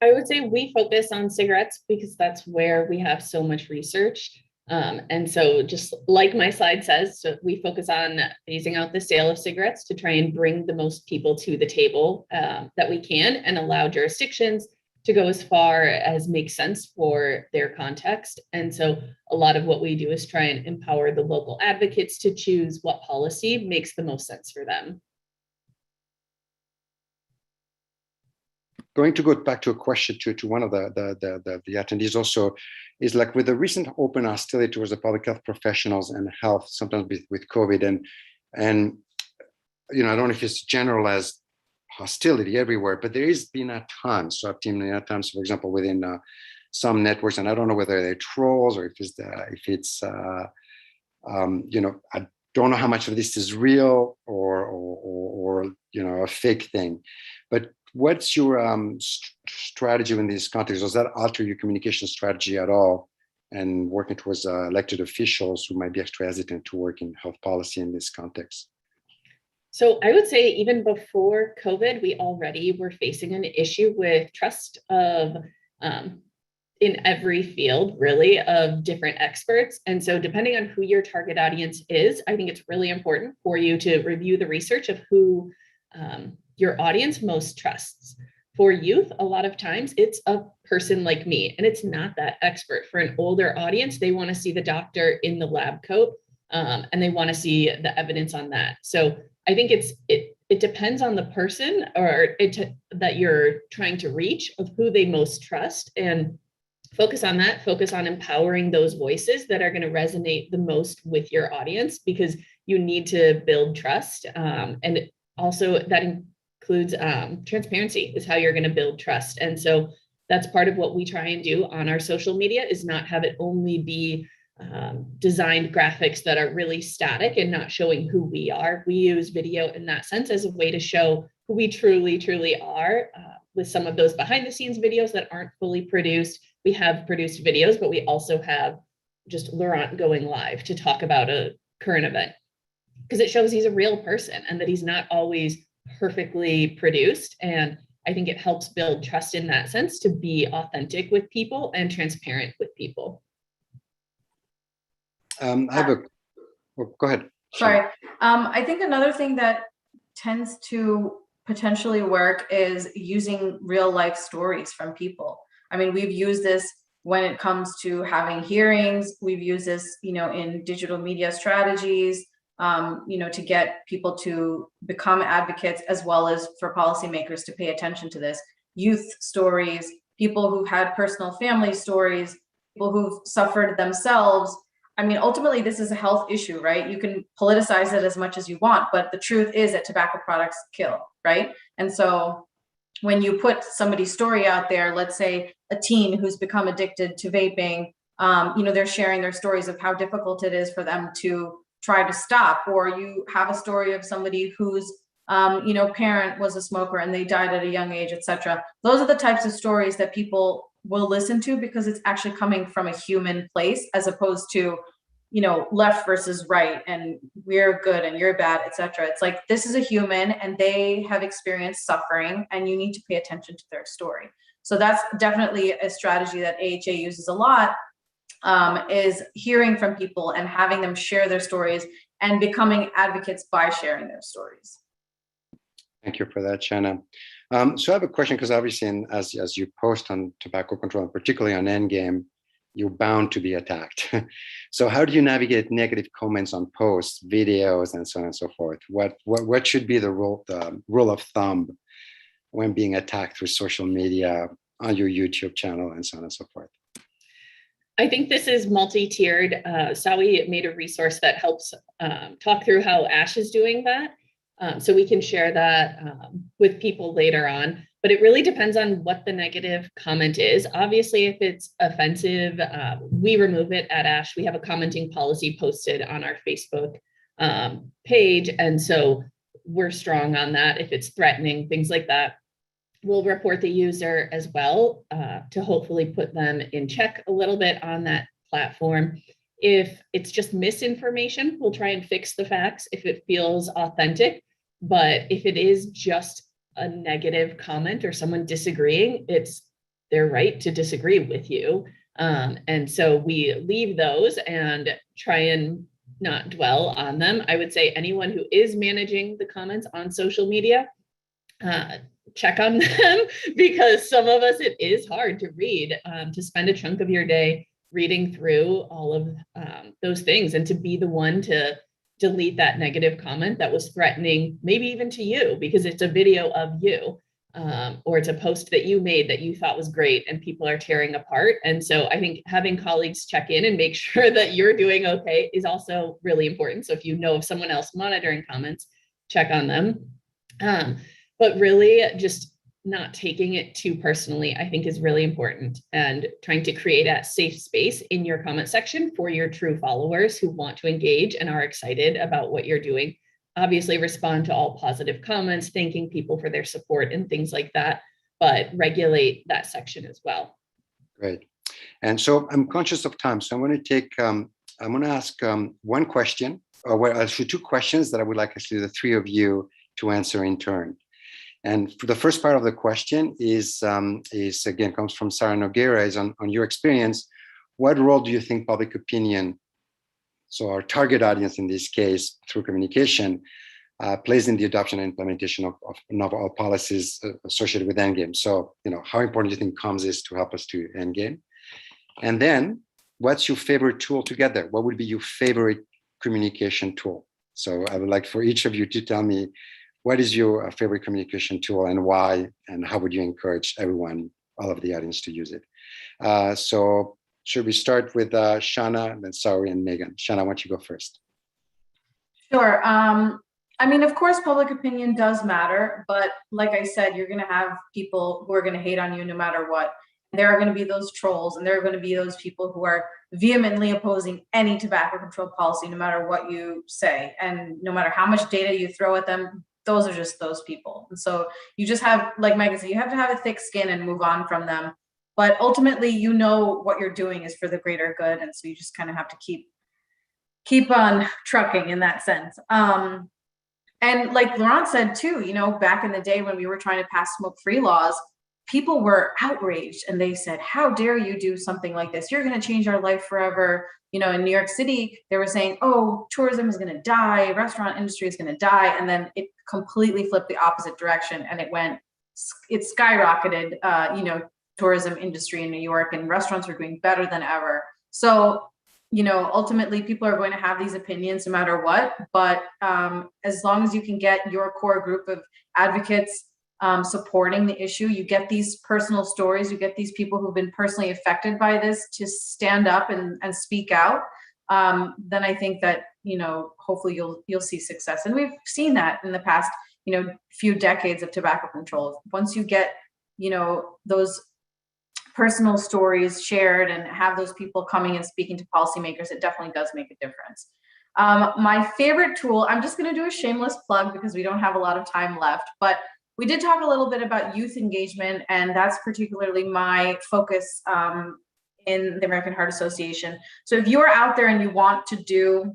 I would say we focus on cigarettes because that's where we have so much research. And so just like my slide says, so we focus on phasing out the sale of cigarettes to try and bring the most people to the table that we can, and allow jurisdictions to go as far as makes sense for their context. And so a lot of what we do is try and empower the local advocates to choose what policy makes the most sense for them. Going to go back to a question to one of the attendees also, is like with the recent open hostility towards the public health professionals and health, sometimes with COVID, and I don't know if it's general as hostility everywhere, but there has been at times. So I've seen at times, for example, within some networks, and I don't know whether they're trolls or if it's I don't know how much of this is real or a fake thing, but what's your strategy in this context? Does that alter your communication strategy at all? And working towards elected officials who might be extra hesitant to work in health policy in this context? So I would say even before COVID, we already were facing an issue with trust of in every field, really, of different experts. And so depending on who your target audience is, I think it's really important for you to review the research of who your audience most trusts. For youth, a lot of times it's a person like me, and it's not that expert. For an older audience, they want to see the doctor in the lab coat, and they want to see the evidence on that. So I think it depends on the person that you're trying to reach, of who they most trust, and focus on that. Focus on empowering those voices that are going to resonate the most with your audience, because you need to build trust, and also that includes transparency is how you're going to build trust. And so that's part of what we try and do on our social media, is not have it only be designed graphics that are really static and not showing who we are. We use video in that sense as a way to show who we truly are, with some of those behind the scenes videos that aren't fully produced. We have produced videos, but we also have just Laurent going live to talk about a current event, because it shows he's a real person and that he's not always perfectly produced. And I think it helps build trust in that sense, to be authentic with people and transparent with people. I have go ahead. Sorry. I think another thing that tends to potentially work is using real life stories from people. I mean, we've used this when it comes to having hearings. We've used this, in digital media strategies, to get people to become advocates, as well as for policymakers to pay attention to this. Youth stories, people who had personal family stories, people who've suffered themselves. I mean, ultimately, this is a health issue, right? You can politicize it as much as you want, but the truth is that tobacco products kill, right? And so when you put somebody's story out there, let's say a teen who's become addicted to vaping, they're sharing their stories of how difficult it is for them to try to stop. Or you have a story of somebody whose parent was a smoker and they died at a young age, etc. Those are the types of stories that people will listen to, because it's actually coming from a human place, as opposed to left versus right and we're good and you're bad, etc. It's like, this is a human and they have experienced suffering, and you need to pay attention to their story. So that's definitely a strategy that AHA uses a lot, is hearing from people and having them share their stories and becoming advocates by sharing their stories. Thank you for that, Shanna. So I have a question, because obviously, as you post on tobacco control, and particularly on Endgame, you're bound to be attacked. So how do you navigate negative comments on posts, videos, and so on and so forth? What should be the rule of thumb when being attacked through social media, on your YouTube channel, and so on and so forth? I think this is multi-tiered. Sawi made a resource that helps talk through how ASH is doing that. So we can share that with people later on, but it really depends on what the negative comment is. Obviously, if it's offensive, we remove it at ASH. We have a commenting policy posted on our Facebook page. And so we're strong on that. If it's threatening, things like that, we'll report the user as well, to hopefully put them in check a little bit on that platform. If it's just misinformation, we'll try and fix the facts if it feels authentic. But if it is just a negative comment or someone disagreeing, it's their right to disagree with you. And so we leave those and try and not dwell on them. I would say anyone who is managing the comments on social media, check on them, because some of us, it is hard to read, to spend a chunk of your day reading through all of those things, and to be the one to delete that negative comment that was threatening, maybe even to you, because it's a video of you, or it's a post that you made that you thought was great and people are tearing apart. And so I think having colleagues check in and make sure that you're doing okay is also really important. So if you know of someone else monitoring comments, check on them. But really just not taking it too personally, I think, is really important, and trying to create a safe space in your comment section for your true followers who want to engage and are excited about what you're doing. obviously respond to all positive comments, thanking people for their support and things like that, but regulate that section as well. Great. And so I'm conscious of time, so I'm going to ask one question, or well, actually two questions that I would like actually the three of you to answer in turn. And for the first part of the question is again, comes from Sarah Nogueira, is on your experience. What role do you think public opinion, so our target audience in this case through communication, plays in the adoption and implementation of novel policies associated with Endgame? So, how important do you think comms is to help us to Endgame? And then, what's your favorite tool together? What would be your favorite communication tool? So I would like for each of you to tell me, what is your favorite communication tool and why, and how would you encourage everyone, all of the audience, to use it? So should we start with Shana, then Saori, and Megan? Shana, why don't you go first? Sure. I mean, of course, public opinion does matter, but like I said, you're going to have people who are going to hate on you no matter what. There are going to be those trolls, and there are going to be those people who are vehemently opposing any tobacco control policy, no matter what you say, and no matter how much data you throw at them. Those are just those people. And so you just have, like Megan said, you have to have a thick skin and move on from them. But ultimately, what you're doing is for the greater good. And so you just kind of have to keep on trucking in that sense. And like Laurent said too, back in the day when we were trying to pass smoke-free laws, people were outraged and they said, how dare you do something like this? You're going to change our life forever. In New York City, they were saying, oh, tourism is going to die, restaurant industry is going to die. And then it completely flipped the opposite direction. And it skyrocketed, tourism industry in New York, and restaurants are doing better than ever. So, ultimately people are going to have these opinions no matter what, but as long as you can get your core group of advocates supporting the issue, you get these personal stories, you get these people who've been personally affected by this to stand up and speak out, then I think that, hopefully you'll see success. And we've seen that in the past, few decades of tobacco control. Once you get, those personal stories shared and have those people coming and speaking to policymakers, it definitely does make a difference. My favorite tool, I'm just going to do a shameless plug because we don't have a lot of time left, but we did talk a little bit about youth engagement, and that's particularly my focus in the American Heart Association. So if you are out there and you want to do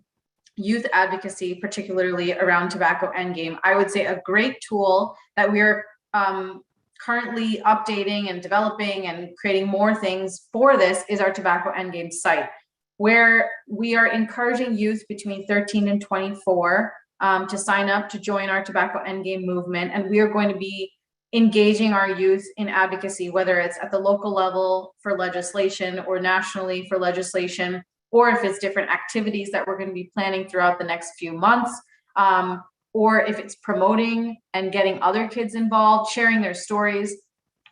youth advocacy, particularly around tobacco endgame, I would say a great tool that we're currently updating and developing and creating more things for this is our tobacco endgame site, where we are encouraging youth between 13 and 24 to sign up to join our tobacco endgame movement. And we are going to be engaging our youth in advocacy, whether it's at the local level for legislation or nationally for legislation, or if it's different activities that we're going to be planning throughout the next few months, or if it's promoting and getting other kids involved, sharing their stories.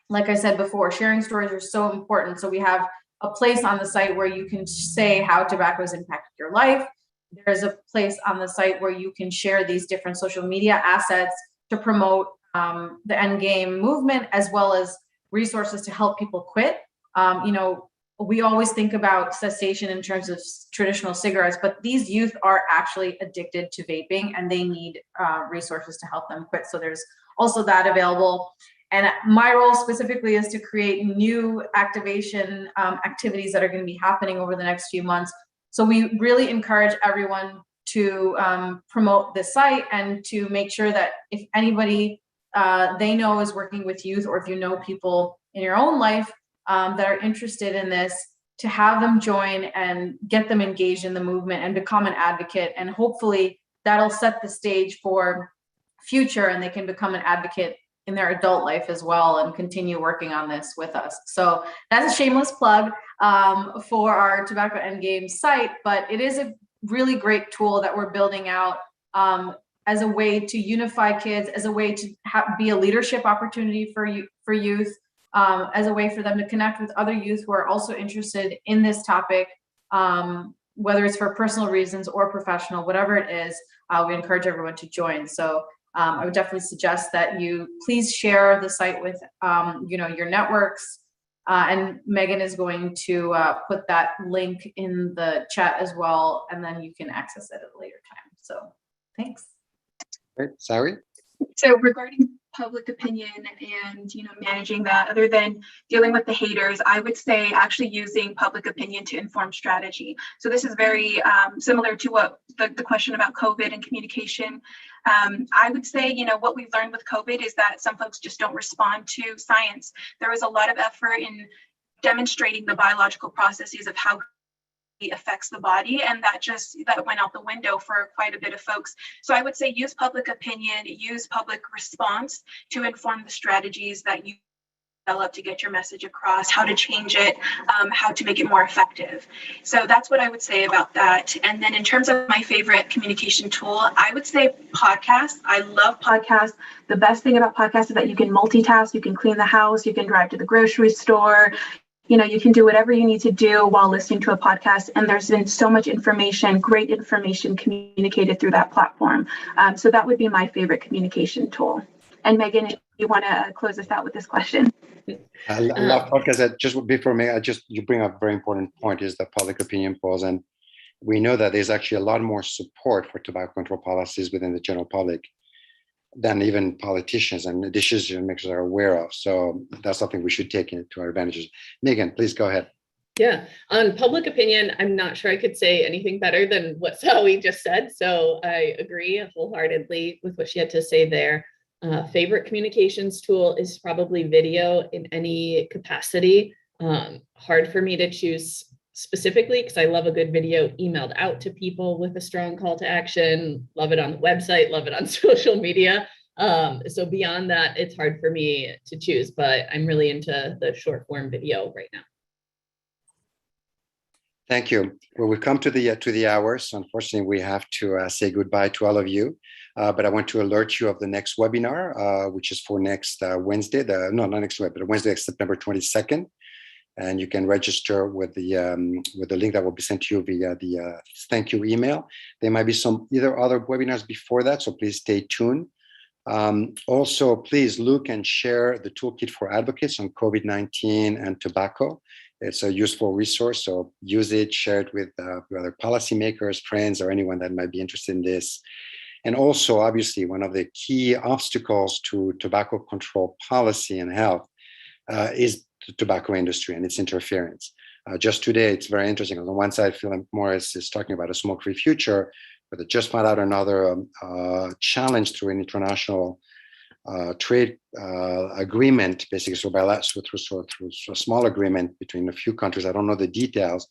Like I said before, sharing stories are so important. So we have a place on the site where you can say how tobacco has impacted your life. There's a place on the site where you can share these different social media assets to promote the endgame movement, as well as resources to help people quit. We always think about cessation in terms of traditional cigarettes, but these youth are actually addicted to vaping and they need resources to help them quit. So there's also that available. And my role specifically is to create new activation activities that are going to be happening over the next few months. So we really encourage everyone to promote this site and to make sure that if anybody they know is working with youth, or if you know people in your own life that are interested in this, to have them join and get them engaged in the movement and become an advocate. And hopefully that'll set the stage for future, and they can become an advocate in their adult life as well and continue working on this with us. So that's a shameless plug for our Tobacco Endgame site, but it is a really great tool that we're building out as a way to unify kids, as a way to be a leadership opportunity for youth, as a way for them to connect with other youth who are also interested in this topic, whether it's for personal reasons or professional, whatever it is. We encourage everyone to join. So I would definitely suggest that you please share the site with your networks. And Megan is going to put that link in the chat as well, and then you can access it at a later time. So thanks. Great. Sorry. So regarding public opinion and managing that, other than dealing with the haters, I would say actually using public opinion to inform strategy. So this is very similar to what the question about COVID and communication. I would say what we've learned with COVID is that some folks just don't respond to science. There was a lot of effort in demonstrating the biological processes of how it affects the body, and that went out the window for quite a bit of folks. So I would say use public opinion, use public response to inform the strategies that you develop to get your message across, how to change it, how to make it more effective. So that's what I would say about that. And then in terms of my favorite communication tool, I would say podcasts. I love podcasts. The best thing about podcasts is that you can multitask, you can clean the house, you can drive to the grocery store. You can do whatever you need to do while listening to a podcast. And there's been so much information, great information communicated through that platform. So that would be my favorite communication tool. And Megan, if you want to close us out with this question. I love podcasts. Just before me, you bring up a very important point is the public opinion polls. And we know that there's actually a lot more support for tobacco control policies within the general public than even politicians and the decision makers are aware of. So that's something we should take into our advantages. Megan, please go ahead. Yeah, on public opinion, I'm not sure I could say anything better than what Sally just said. So I agree wholeheartedly with what she had to say there. Favorite communications tool is probably video in any capacity. Hard for me to choose specifically because I love a good video emailed out to people with a strong call to action, love it on the website, love it on social media. So beyond that, it's hard for me to choose, but I'm really into the short form video right now. Thank you. Well, we've come to the hour, so unfortunately we have to say goodbye to all of you. But I want to alert you of the next webinar, which is for next Wednesday. Not next Wednesday, but Wednesday, September 22nd. And you can register with the link that will be sent to you via the thank you email. There might be some either other webinars before that, so please stay tuned. Also, please look and share the toolkit for advocates on COVID-19 and tobacco. It's a useful resource, so use it, share it with other policymakers, friends, or anyone that might be interested in this. And also, obviously, one of the key obstacles to tobacco control policy and health is the tobacco industry and its interference. Just today, it's very interesting. On the one side, Philip Morris is talking about a smoke-free future, but they just found out another challenge through an international trade agreement, basically, through a small agreement between a few countries. I don't know the details,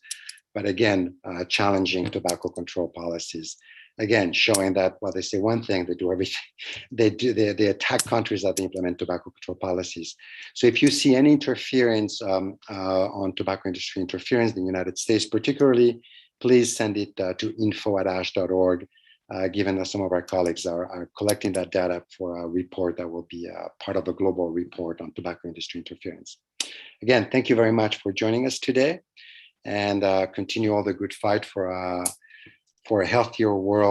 but again, challenging tobacco control policies. Again, showing that while they say one thing, they do everything. They attack countries that implement tobacco control policies. So if you see any interference on tobacco industry interference in the United States, particularly, please send it to info@ash.org, given that some of our colleagues are collecting that data for a report that will be part of a global report on tobacco industry interference. Again, thank you very much for joining us today, and continue all the good fight for a healthier world.